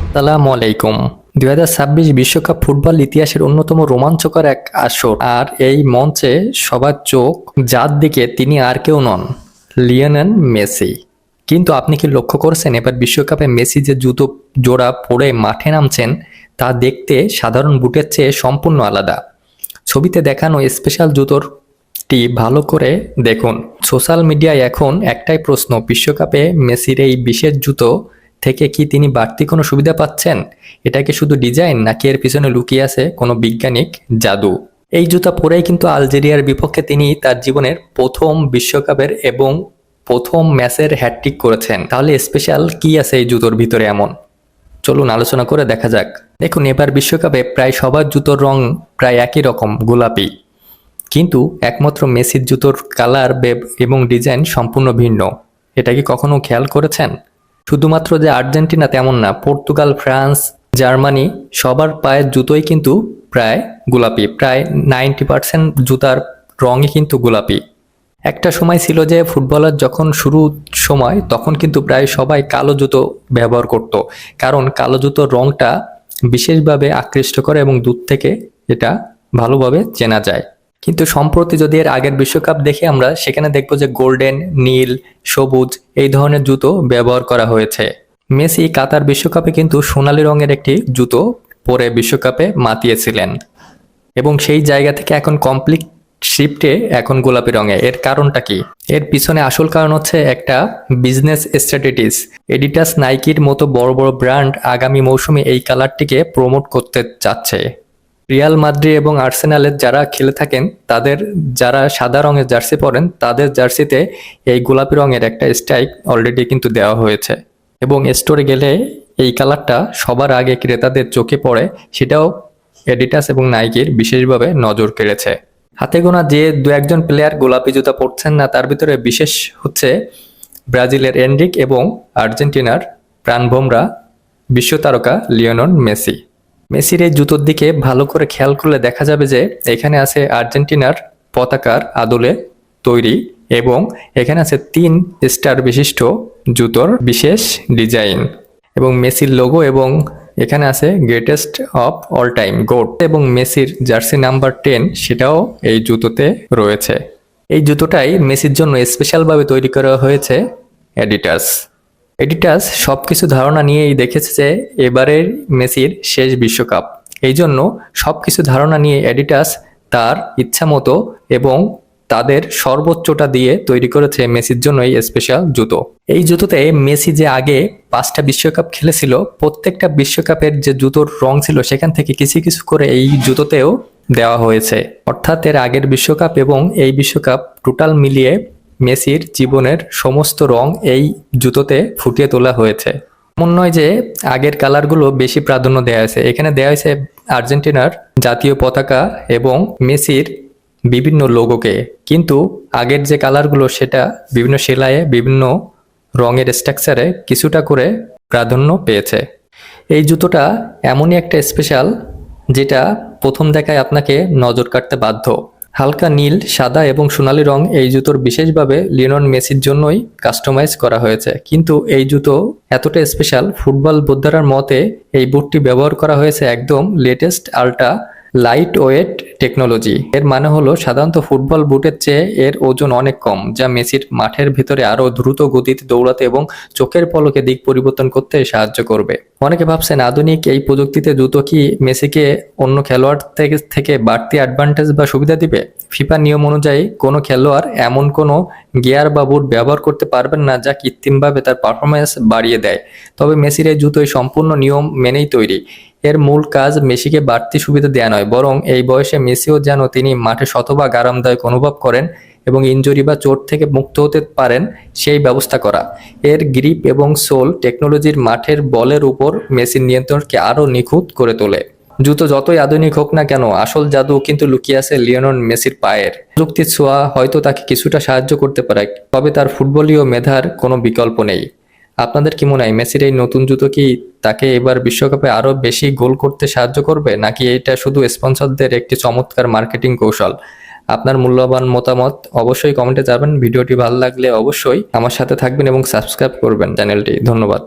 আসসালামু আলাইকুম। 2026 বিশ্বকাপ ফুটবল ইতিহাসের অন্যতম রোমাঞ্চকর এক আসর, আর এই মঞ্চে সবার চোখ যার দিকে তিনি আর কেউ নন, লিওনেল মেসি। কিন্তু আপনি কি লক্ষ্য করেছেন এবার বিশ্বকাপে মেসি যে জুতো জোড়া পরে মাঠে নামছেন তা দেখতে সাধারণ বুটের চেয়ে সম্পূর্ণ আলাদা। ছবিতে দেখানো স্পেশাল জুতোটি ভালো করে দেখুন। সোশ্যাল মিডিয়ায় এখন একটাই প্রশ্ন, বিশ্বকাপে মেসির এই বিশেষ জুতো থেকে কি তিনি বাড়তি কোনো সুবিধা পাচ্ছেন? এটা কি শুধু ডিজাইন, নাকি এর পিছনে লুকিয়ে আছে কোনো বৈজ্ঞানিক জাদু? এই জুতা পরেই কিন্তু আলজেরিয়ার বিপক্ষে তিনি তার জীবনের প্রথম বিশ্বকাপের এবং প্রথম ম্যাচের হ্যাটট্রিক করেছেন। তাহলে স্পেশাল কি আছে এই জুতোর ভিতরে এমন? চলুন আলোচনা করে দেখা যাক। দেখুন, এবার বিশ্বকাপে প্রায় সবার জুতোর রং প্রায় একই রকম, গোলাপি। কিন্তু একমাত্র মেসির জুতোর কালার এবং ডিজাইন সম্পূর্ণ ভিন্ন। এটা কি কখনো খেয়াল করেছেন? শুধুমাত্র যে আর্জেন্টিনা তেমন না, পর্তুগাল, ফ্রান্স, জার্মানি সবার পায়ের জুতোই কিন্তু প্রায় গোলাপি। প্রায় 90% জুতার রঙই কিন্তু গোলাপি। একটা সময় ছিল যে ফুটবলার যখন শুরু সময় তখন কিন্তু প্রায় সবাই কালো জুতো ব্যবহার করত, কারণ কালো জুতোর রংটা বিশেষভাবে আকৃষ্ট করে এবং দূর থেকে এটা ভালোভাবে চেনা যায়। কিন্তু সম্প্রতি যদি এর আগের বিশ্বকাপ দেখি আমরা, সেখানে দেখব যে গোল্ডেন, নীল, সবুজ এই ধরনের জুতো ব্যবহার করা হয়েছে। মেসি কাতার বিশ্বকাপে কিন্তু সোনালী রঙের একটি জুতো পরে বিশ্বকাপে মাতিয়েছিলেন এবং সেই জায়গা থেকে এখন কমপ্লিট শিফটে এখন গোলাপি রঙে। এর কারণটা কি? এর পিছনে আসল কারণ হচ্ছে একটা বিজনেস স্ট্র্যাটেজিস। এডিডাস, নাইকির মতো বড় বড় ব্র্যান্ড আগামী মৌসুমে এই কালারটিকে প্রমোট করতে চাচ্ছে। রিয়াল মাদ্রিদ এবং আর্সেনালের যারা খেলে থাকেন তাদের যারা সাদা রঙের জার্সি পরেন তাদের জার্সিতে এই গোলাপি রঙের একটা স্ট্রাইক অলরেডি কিন্তু দেওয়া হয়েছে এবং স্টোরে গেলে এই কালারটা সবার আগে ক্রেতাদের চোখে পড়ে, সেটাও এডিডাস এবং নাইকির বিশেষভাবে নজর কেড়েছে। হাতে গোনা যে দু একজন প্লেয়ার গোলাপি জুতা পরছেন না তার ভিতরে বিশেষ হচ্ছে ব্রাজিলের এনরিক এবং আর্জেন্টিনার প্রাণভোমরা বিশ্ব তারকা লিওনেল মেসি। মেসির এই জুতোর দিকে ভালো করে খেয়াল করলে দেখা যাবে যে এখানে আছে আর্জেন্টিনার পতাকার আদলে তৈরি এবং এখানে আছে 3 স্টার বিশিষ্ট জুতোর বিশেষ ডিজাইন এবং মেসির লোগো, এবং এখানে আছে greatest of all time goat এবং মেসির জার্সি নাম্বার 10 সেটাও এই জুতোতে রয়েছে। এই জুতোটাই মেসির জন্য স্পেশালভাবে তৈরি করা হয়েছে এডিটাস সবকিছু ধারণা নিয়েই দেখেছে যে এবারের মেসির শেষ বিশ্বকাপ, এই জন্য সবকিছু ধারণা নিয়ে এডিটাস তার ইচ্ছা মতো এবং তাদের সর্বোচ্চটা দিয়ে তৈরি করেছে মেসির জন্য এই স্পেশাল জুতো। এই জুতোতে মেসি যে আগে 5টা বিশ্বকাপ খেলেছিল, প্রত্যেকটা বিশ্বকাপের যে জুতোর রং ছিল সেখান থেকে কিছু কিছু করে এই জুতোতেও দেওয়া হয়েছে। অর্থাৎ এর আগের বিশ্বকাপ এবং এই বিশ্বকাপ টোটাল মিলিয়ে মেসির জীবনের সমস্ত রং এই জুতোতে ফুটিয়ে তোলা হয়েছে। এমন নয় যে আগের কালারগুলো বেশি প্রাধান্য দেওয়া হয়েছে, এখানে দেওয়া হয়েছে আর্জেন্টিনার জাতীয় পতাকা এবং মেসির বিভিন্ন লোগোকে, কিন্তু আগের যে কালারগুলো সেটা বিভিন্ন সেলাইয়ে বিভিন্ন রঙের স্ট্রাকচারে কিছুটা করে প্রাধান্য পেয়েছে। এই জুতোটা এমনই একটা স্পেশাল যেটা প্রথম দেখায় আপনাকে নজর কাটতে বাধ্য। হালকা নীল, সাদা এবং সোনালী রং এই জুতোর বিশেষভাবে লিওনেল মেসির জন্যই কাস্টমাইজ করা হয়েছে। কিন্তু এই জুতো এতটা স্পেশাল, ফুটবল বোদ্ধার মতে এই বুটটি ব্যবহার করা হয়েছে একদম latest ultra light weight technology. এর মানে হলো সাধারণত ফুটবল বুটের চেয়ে এর ওজন অনেক কম, যা মেসির মাঠের ভেতরে আরো দ্রুত গতিতে দৌড়াতে এবং চোখের পলকে দিক পরিবর্তন করতে সাহায্য করবে। অনেকে ভাবছেন আধুনিক এই প্রযুক্তিতে জুতো কি মেসিকে অন্য খেলোয়াড় থেকে বাড়তি অ্যাডভান্টেজ বা সুবিধা দিবে? ফিফা নিয়ম অনুযায়ী কোনো খেলোয়াড় এমন কোনো গিয়ার বা বুট ব্যবহার করতে পারবেন না যা কৃত্রিমভাবে তার পারফরমেন্স বাড়িয়ে দেয়। তবে মেসির এই জুতোই সম্পূর্ণ নিয়ম মেনেই তৈরি। এর মূল কাজ মেসিকে বাড়তি সুবিধা দেয়া নয়, বরং এই বয়সে মেসিও যেন তিনি মাঠে শতভাগ আরামদায়ক অনুভব করেন এবং ইনজুরি বা চোট থেকে মুক্ত হতে পারেন সেই ব্যবস্থা করা। এর গ্রিপ এবং সোল টেকনোলজির মাঠের বলের উপর মেসির নিয়ন্ত্রণকে আরও নিখুঁত করে তোলে। জুতো যতই আধুনিক হোক না কেন, আসল জাদু কিন্তু লুকিয়ে আছে লিওনেল মেসির পায়ের। প্রযুক্তির ছোঁয়া হয়তো তাকে কিছুটা সাহায্য করতে পারে, তবে তার ফুটবলীয় মেধার কোনো বিকল্প নেই। আপনাদের কি মনে হয় মেসির এই নতুন জুতো কি তাকে এবার বিশ্বকাপে আরো বেশি গোল করতে সাহায্য করবে, নাকি এটা শুধু স্পন্সরদের একটি চমৎকার মার্কেটিং কৌশল? আপনার মূল্যবান মতামত অবশ্যই কমেন্টে জানাবেন। ভিডিওটি ভালো লাগলে অবশ্যই আমার সাথে থাকবেন এবং সাবস্ক্রাইব করবেন চ্যানেলটি। ধন্যবাদ।